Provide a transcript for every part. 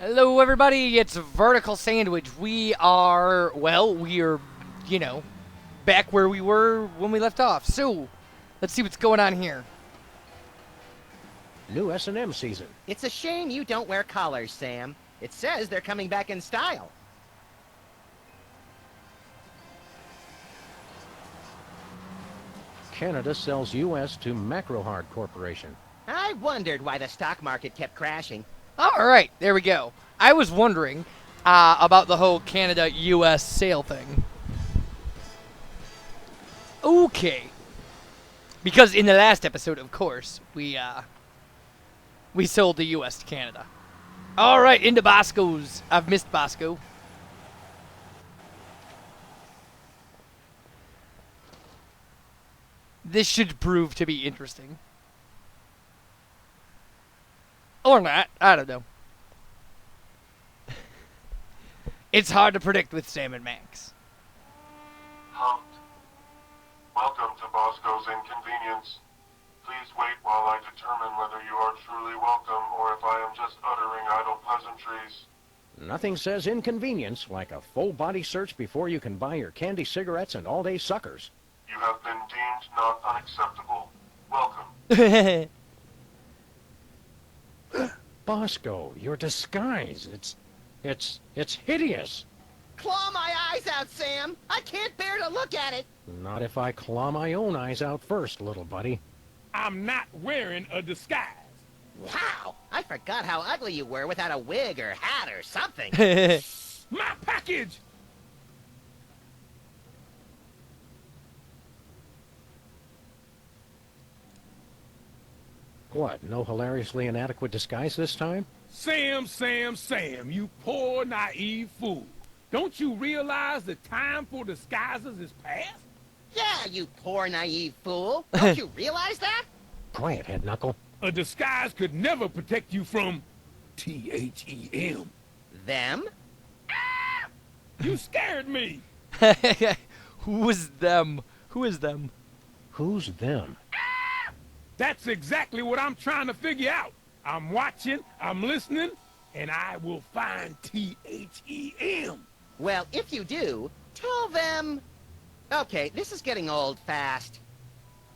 Hello, everybody. It's Vertical Sandwich. We are back where we were when we left off. So, let's see what's going on here. New S&M season. It's a shame you don't wear collars, Sam. It says they're coming back in style. Canada sells U.S. to Macrohard Corporation. I wondered why the stock market kept crashing. All right, there we go. I was wondering about the whole Canada-U.S. sale thing. Okay. Because in the last episode, of course, we sold the U.S. to Canada. All right, into Bosco's. I've missed Bosco. This should prove to be interesting. Or not. I don't know. It's hard to predict with Sam and Max. Humped. Welcome to Bosco's Inconvenience. Please wait while I determine whether you are truly welcome or if I am just uttering idle pleasantries. Nothing says inconvenience like a full-body search before you can buy your candy cigarettes and all-day suckers. You have been deemed not unacceptable. Welcome. Bosco, your disguise, it's hideous. Claw my eyes out, Sam! I can't bear to look at it! Not if I claw my own eyes out first, little buddy. I'm not wearing a disguise. Wow! I forgot how ugly you were without a wig or hat or something. My package! What, no hilariously inadequate disguise this time? Sam, you poor naive fool. Don't you realize the time for disguises is past? Yeah, you poor naive fool. Don't you realize that? Quiet, head knuckle. A disguise could never protect you from THEM. Them? You scared me. Who is them? Who is them? Who's them? That's exactly what I'm trying to figure out. I'm watching, I'm listening, and I will find THEM. Well, if you do, tell them... Okay, this is getting old fast.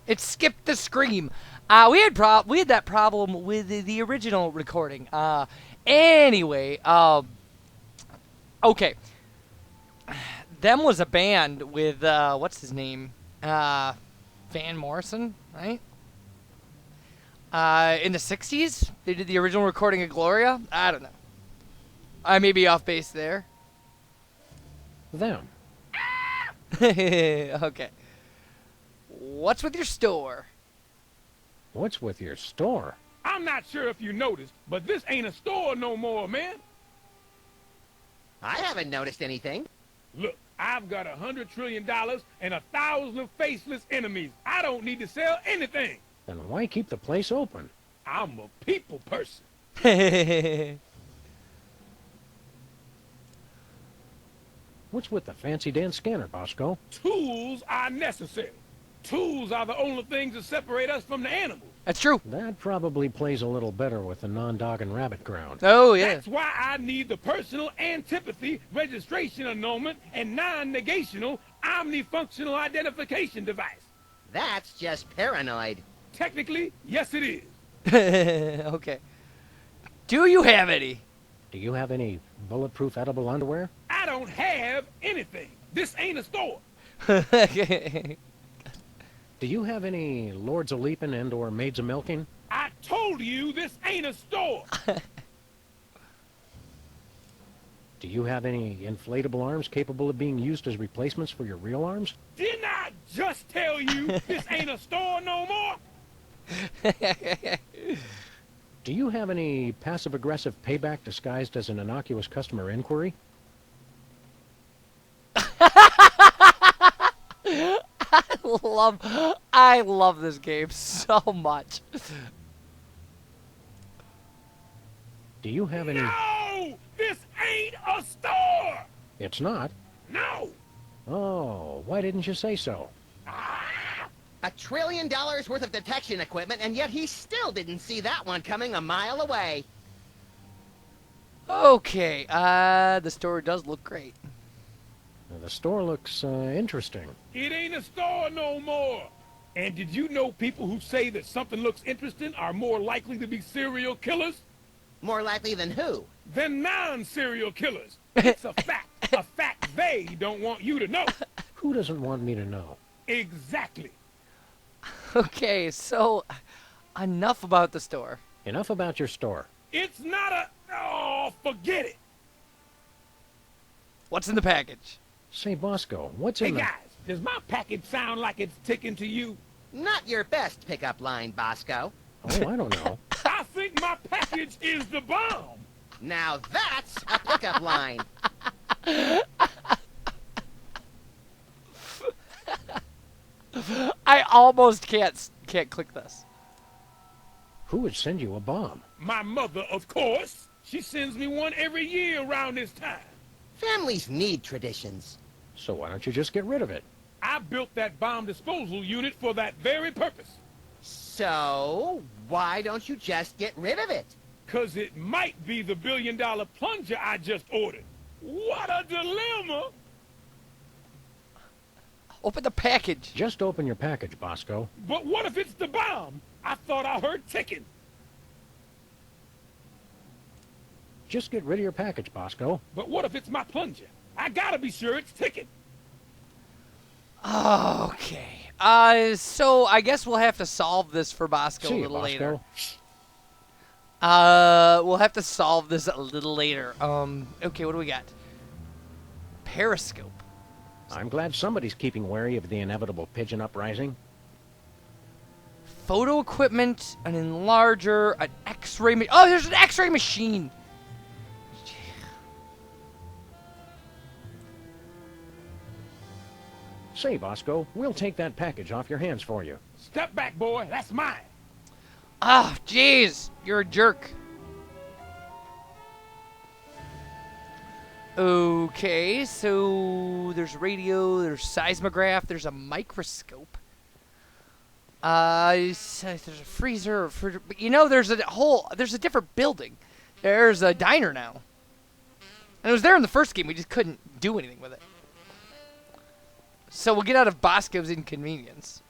It skipped the scream. We had that problem with the original recording. Anyway, okay. Them was a band with what's his name? Van Morrison, right? In the 60s, they did the original recording of Gloria. I don't know. I may be off base there. Them. Okay. What's with your store? What's with your store? I'm not sure if you noticed, but this ain't a store no more, man. I haven't noticed anything. Look, I've got $100 trillion and 1,000 faceless enemies. I don't need to sell anything. Then why keep the place open? I'm a people person. What's with the fancy dance scanner, Bosco? Tools are necessary. Tools are the only things that separate us from the animals. That's true. That probably plays a little better with the non-dog and rabbit ground. Oh, yeah. That's why I need the personal antipathy registration annulment and non-negational omnifunctional identification device. That's just paranoid. Technically, yes it is. Okay. Do you have any? Do you have any bulletproof edible underwear? I don't have anything. This ain't a store. Do you have any Lords of Leaping and or Maids of Milking? I told you this ain't a store. Do you have any inflatable arms capable of being used as replacements for your real arms? Didn't I just tell you this ain't a store no more? Do you have any passive-aggressive payback disguised as an innocuous customer inquiry? I love this game so much. Do you have any... No! This ain't a store! It's not? No! Oh, why didn't you say so? $1 trillion worth of detection equipment, and yet he still didn't see that one coming a mile away. Okay, the store does look great. Now, the store looks interesting. It ain't a store no more. And did you know people who say that something looks interesting are more likely to be serial killers More likely than who? than non-serial killers? It's a fact they don't want you to know. Who doesn't want me to know? Exactly. Okay, so enough about the store. Enough about your store. It's not a... Oh, forget it. What's in the package? Say, Bosco, what's Hey, in the... guys, does my package sound like it's ticking to you? Not your best pickup line, Bosco. Oh, I don't know. I think my package is the bomb. Now that's a pickup line. I almost can't click this. Who would send you a bomb? My mother, of course. She sends me one every year around this time. Families need traditions. So why don't you just get rid of it? I built that bomb disposal unit for that very purpose. So, why don't you just get rid of it? 'Cause it might be the billion-dollar plunger I just ordered. What a dilemma! Open the package. Just open your package, Bosco. But what if it's the bomb? I thought I heard ticking. Just get rid of your package, Bosco. But what if it's my plunger? I gotta be sure it's ticking. Okay. So I guess we'll have to solve this for Bosco See a you, little Bosco. later. We'll have to solve this a little later. Okay, what do we got? Periscope. I'm glad somebody's keeping wary of the inevitable pigeon uprising. Photo equipment, an enlarger, an X-ray. Oh, there's an X-ray machine. Say, Bosco, we'll take that package off your hands for you. Step back, boy. That's mine. Ah, jeez, you're a jerk. Okay, so there's radio, there's seismograph, there's a microscope. There's a freezer, but you know, there's a different building. There's a diner now. And it was there in the first game, we just couldn't do anything with it. So we'll get out of Bosco's inconvenience.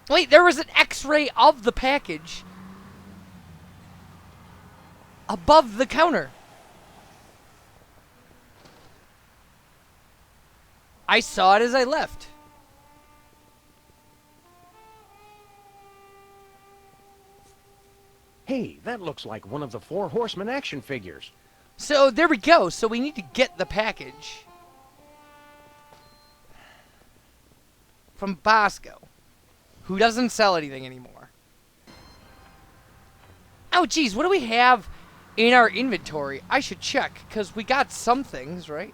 Wait, there was an X-ray of the package above the counter. I saw it as I left. Hey, that looks like one of the Four Horsemen action figures. So there we go. So we need to get the package from Bosco, who doesn't sell anything anymore. Oh, geez, what do we have in our inventory? I should check, because we got some things, right?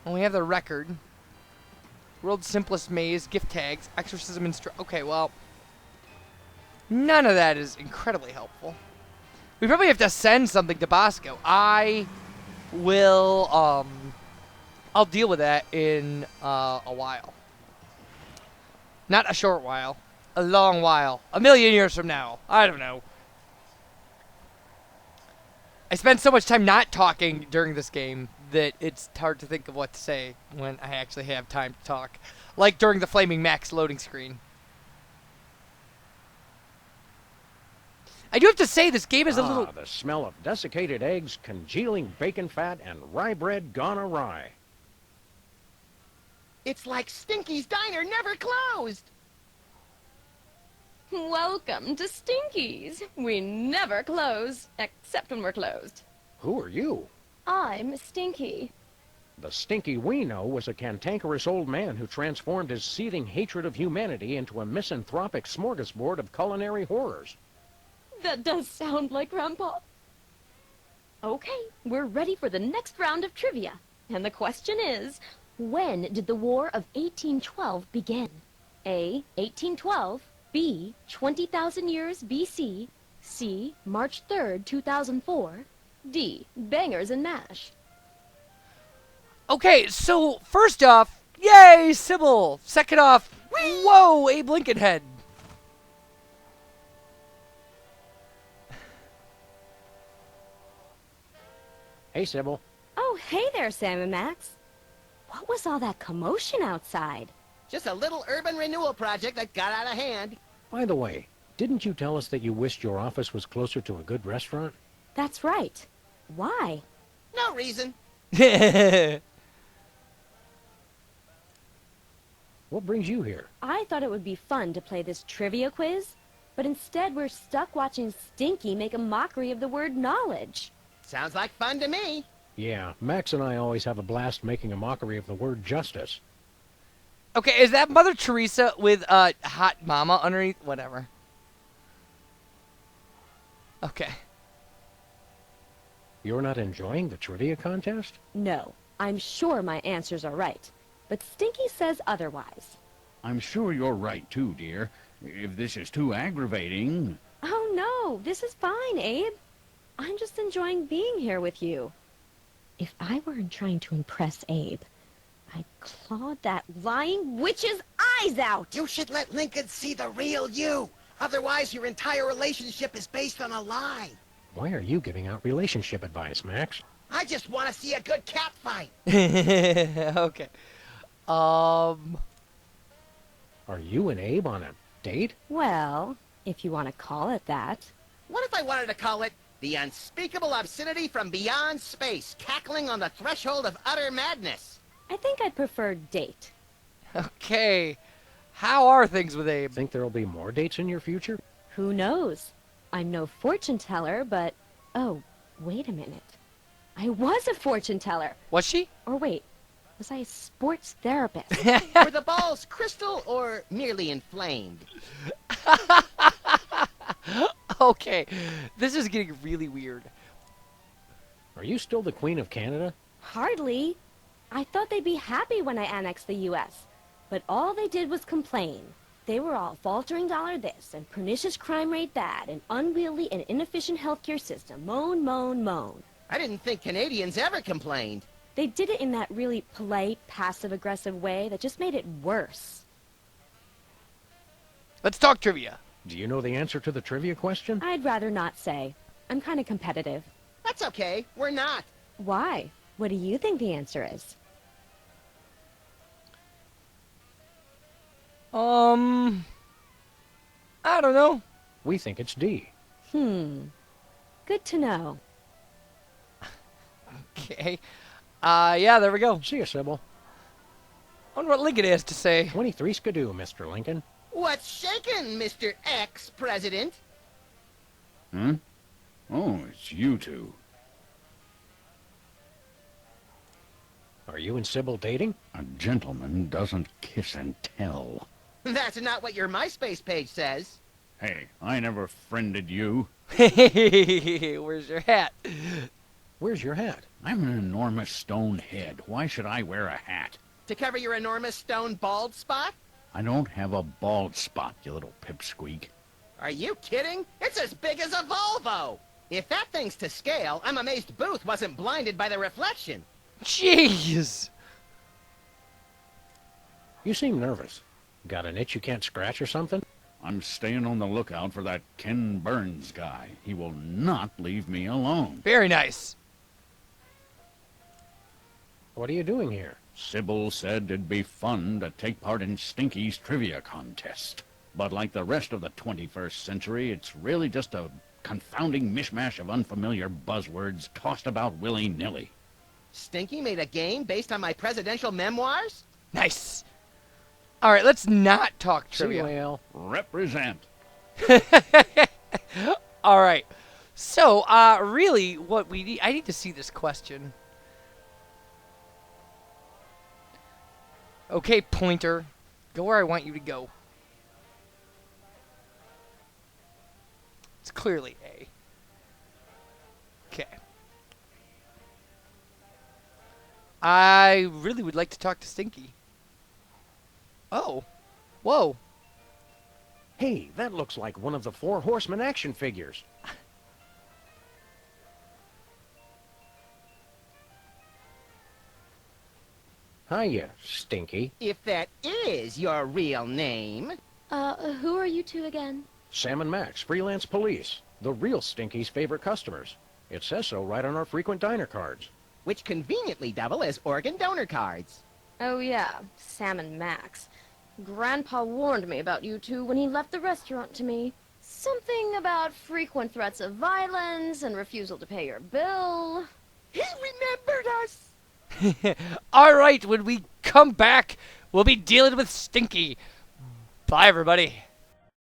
And we have the record. World's Simplest Maze, gift tags, exorcism Okay, well, none of that is incredibly helpful. We probably have to send something to Bosco. I will, I'll deal with that in a while. Not a short while. A long while. A million years from now. I don't know. I spent so much time not talking during this game that it's hard to think of what to say when I actually have time to talk. Like during the Flaming Max loading screen. I do have to say, this game is a little... the smell of desiccated eggs, congealing bacon fat, and rye bread gone awry. It's like Stinky's Diner never closed. Welcome to Stinky's. We never close, except when we're closed. Who are you? I'm Stinky. The Stinky we know was a cantankerous old man who transformed his seething hatred of humanity into a misanthropic smorgasbord of culinary horrors. That does sound like Grandpa. Okay, we're ready for the next round of trivia. And the question is, when did the War of 1812 begin? A. 1812. B. 20,000 years BC. C. March 3rd, 2004. D. Bangers and mash. Okay, so first off, yay, Sybil. Second off, whoa, Abe Lincoln head. Hey, Sybil. Oh, hey there, Sam and Max. What was all that commotion outside? Just a little urban renewal project that got out of hand. By the way, didn't you tell us that you wished your office was closer to a good restaurant? That's right. Why? No reason. What brings you here? I thought it would be fun to play this trivia quiz, but instead we're stuck watching Stinky make a mockery of the word knowledge. Sounds like fun to me. Yeah, Max and I always have a blast making a mockery of the word justice. Okay, is that Mother Teresa with hot mama underneath? Whatever. Okay. You're not enjoying the trivia contest? No, I'm sure my answers are right, but Stinky says otherwise. I'm sure you're right, too, dear. If this is too aggravating... Oh no, this is fine, Abe. I'm just enjoying being here with you. If I weren't trying to impress Abe, I'd claw that lying witch's eyes out! You should let Lincoln see the real you. Otherwise, your entire relationship is based on a lie. Why are you giving out relationship advice, Max? I just want to see a good cat fight. Okay. Are you and Abe on a date? Well, if you want to call it that. What if I wanted to call it the unspeakable obscenity from beyond space, cackling on the threshold of utter madness? I think I'd prefer date. Okay. How are things with Abe? Think there'll be more dates in your future? Who knows? I'm no fortune teller, but... Oh, wait a minute. I was a fortune teller. Was she? Or wait, was I a sports therapist? Were the balls crystal or merely inflamed? Okay. This is getting really weird. Are you still the Queen of Canada? Hardly. I thought they'd be happy when I annexed the U.S., but all they did was complain. They were all faltering dollar this, and pernicious crime rate that, and unwieldy and inefficient healthcare system. Moan, moan, moan. I didn't think Canadians ever complained. They did it in that really polite, passive-aggressive way that just made it worse. Let's talk trivia. Do you know the answer to the trivia question? I'd rather not say. I'm kind of competitive. That's okay. We're not. Why? What do you think the answer is? I don't know. We think it's D. Good to know. Okay. Yeah, there we go. See you, Sybil. I wonder what Lincoln has to say. 23 skidoo, Mr. Lincoln. What's shaking, Mr. Ex-President? Huh? Oh, it's you two. Are you and Sybil dating? A gentleman doesn't kiss and tell. That's not what your MySpace page says. Hey, I never friended you. Where's your hat? Where's your hat? I'm an enormous stone head. Why should I wear a hat? To cover your enormous stone bald spot? I don't have a bald spot, you little pipsqueak. Are you kidding? It's as big as a Volvo. If that thing's to scale, I'm amazed Booth wasn't blinded by the reflection. Jeez. You seem nervous. Got an itch you can't scratch or something? I'm staying on the lookout for that Ken Burns guy. He will not leave me alone. Very nice. What are you doing here? Sybil said it'd be fun to take part in Stinky's trivia contest. But like the rest of the 21st century, it's really just a confounding mishmash of unfamiliar buzzwords tossed about willy-nilly. Stinky made a game based on my presidential memoirs? Nice. All right, let's not talk See you, trivia. Al. Represent. All right. So, really, what we need... I need to see this question. Okay, pointer. Go where I want you to go. It's clearly A. Okay. I really would like to talk to Stinky. Oh. Whoa. Hey, that looks like one of the Four Horsemen action figures. Hiya, Stinky. If that is your real name. Who are you two again? Sam and Max, freelance police. The real Stinky's favorite customers. It says so right on our frequent diner cards. Which conveniently double as organ donor cards. Oh yeah, Sam and Max. Grandpa warned me about you two when he left the restaurant to me. Something about frequent threats of violence and refusal to pay your bill. He remembered us! All right, when we come back, we'll be dealing with Stinky. Bye, everybody.